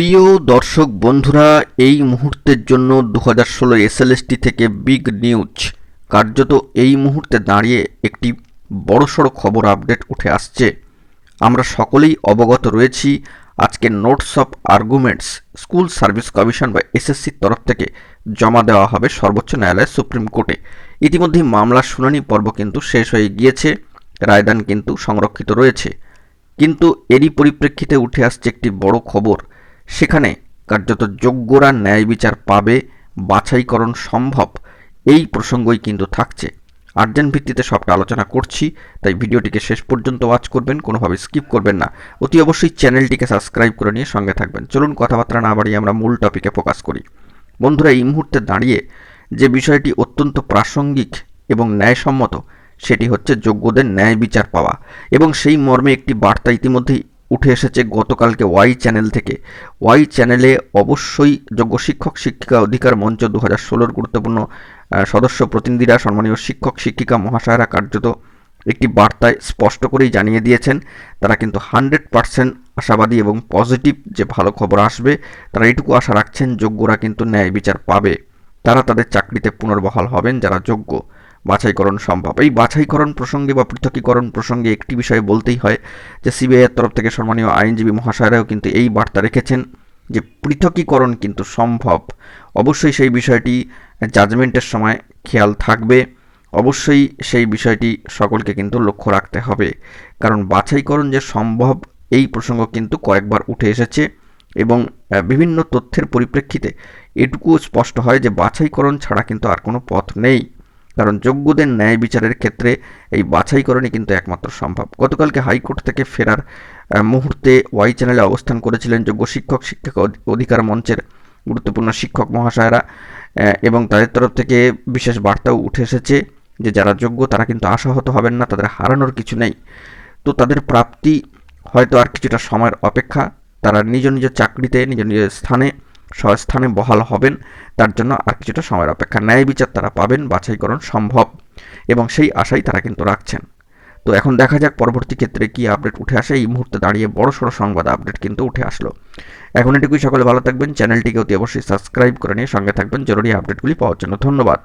প্রিয় দর্শক বন্ধুরা, এই মুহূর্তের জন্য 2016 এসএলএসটি থেকে বিগ নিউজ। কার্যত এই মুহূর্তে দাঁড়িয়ে একটি বড়সড় খবর আপডেট উঠে আসছে। আমরা সকলেই অবগত রয়েছি, আজকে notes of arguments school service commission বা এসএসসির তরফ থেকে জমা দেওয়া হবে সর্বোচ্চ ন্যায়ালয়ের সুপ্রিম কোর্টে। ইতিমধ্যেই মামলার শুনানি পর্ব কিন্তু শেষ হয়ে গিয়েছে, রায়দান কিন্তু সংরক্ষিত রয়েছে। কিন্তু এরই পরিপ্রেক্ষিতে উঠে আসছে একটি বড় খবর, সেখানে কার্যত যোগ্যরা ন্যায় বিচার পাবে, বাছাইকরণ সম্ভব, এই প্রসঙ্গই কিন্তু থাকছে। আর্জেন্ট ভিত্তিতে সবটা আলোচনা করছি, তাই ভিডিওটিকে শেষ পর্যন্ত ওয়াচ করবেন, কোনোভাবে স্কিপ করবেন না। অতি অবশ্যই চ্যানেলটিকে সাবস্ক্রাইব করে নিয়ে সঙ্গে থাকবেন। চলুন কথাবার্তা না বাড়িয়ে আমরা মূল টপিকে ফোকাস করি। বন্ধুরা, এই মুহূর্তে দাঁড়িয়ে যে বিষয়টি অত্যন্ত প্রাসঙ্গিক এবং ন্যায়সম্মত, সেটি হচ্ছে যোগ্যদের ন্যায় বিচার পাওয়া, এবং সেই মর্মে একটি বার্তা ইতিমধ্যেই উঠে এসেছে গতকালকে ওয়াই চ্যানেল থেকে। ওয়াই চ্যানেলে অবশ্যই যোগ্য শিক্ষক শিক্ষিকা অধিকার মঞ্চ 2016 গুরুত্বপূর্ণ সদস্য প্রতিনিধিরা, সম্মানীয় শিক্ষক শিক্ষিকা মহাশয়রা কার্যত একটি বার্তায় স্পষ্ট করেই জানিয়ে দিয়েছেন, তারা কিন্তু 100% আশাবাদী এবং পজিটিভ যে ভালো খবর আসবে। তারা এটুকু আশা রাখছেন, যোগ্যরা কিন্তু ন্যায় বিচার পাবে, তারা তাদের চাকরিতে পুনর্বহাল হবেন যারা যোগ্য। বাছাইকরণ সম্ভব। এই বাছাইকরণ প্রসঙ্গে বা পৃথকীকরণ প্রসঙ্গে একটি বিষয় বলতেই হয় যে সিবিআইয়ের তরফ থেকে সম্মানীয় আইনজীবী মহাশয়রাও কিন্তু এই বার্তা রেখেছেন যে পৃথকীকরণ কিন্তু সম্ভব। অবশ্যই সেই বিষয়টি জাজমেন্টের সময় খেয়াল থাকবে, অবশ্যই সেই বিষয়টি সকলকে কিন্তু লক্ষ্য রাখতে হবে, কারণ বাছাইকরণ যে সম্ভব এই প্রসঙ্গ কিন্তু কয়েকবার উঠে এসেছে, এবং বিভিন্ন তথ্যের পরিপ্রেক্ষিতে এটুকু স্পষ্ট হয় যে বাছাইকরণ ছাড়া কিন্তু আর কোনো পথ নেই, কারণ যোগ্যদের ন্যায় বিচারের ক্ষেত্রে এই বাছাইকরণই কিন্তু একমাত্র সম্ভব। গতকালকে হাইকোর্ট থেকে ফেরার মুহূর্তে ওয়াই চ্যানেলে অবস্থান করেছিলেন যোগ্য শিক্ষক শিক্ষিকা অধিকার মঞ্চের গুরুত্বপূর্ণ শিক্ষক মহাশয়রা, এবং তাদের তরফ থেকে বিশেষ বার্তাও উঠে এসেছে যে যারা যোগ্য তারা কিন্তু আশাহত হবেন না, তাদের হারানোর কিছু নেই। তো তাদের প্রাপ্তি হয়তো আর কিছুটা সময়ের অপেক্ষা, তারা নিজ নিজ চাকরিতে নিজ নিজ স্থানে বহাল হবেন, তার জন্য আর কিছুটা সময়ের অপেক্ষা। ন্যায় বিচার তারা পাবেন, বাছাইকরণ সম্ভব, এবং সেই আশাই তারা কিন্তু রাখছেন। তো এখন দেখা যাক পরবর্তী ক্ষেত্রে কি আপডেট উঠে আসে। এই মুহূর্তে দাঁড়িয়ে বড়সড় সংবাদ আপডেট কিন্তু উঠে আসলো। এখন এটুকুই, সকলে ভালো থাকবেন, চ্যানেলটিকে অতি অবশ্যই সাবস্ক্রাইব করে নিয়ে সঙ্গে থাকবেন জরুরি আপডেটগুলি পাওয়ার জন্য। ধন্যবাদ।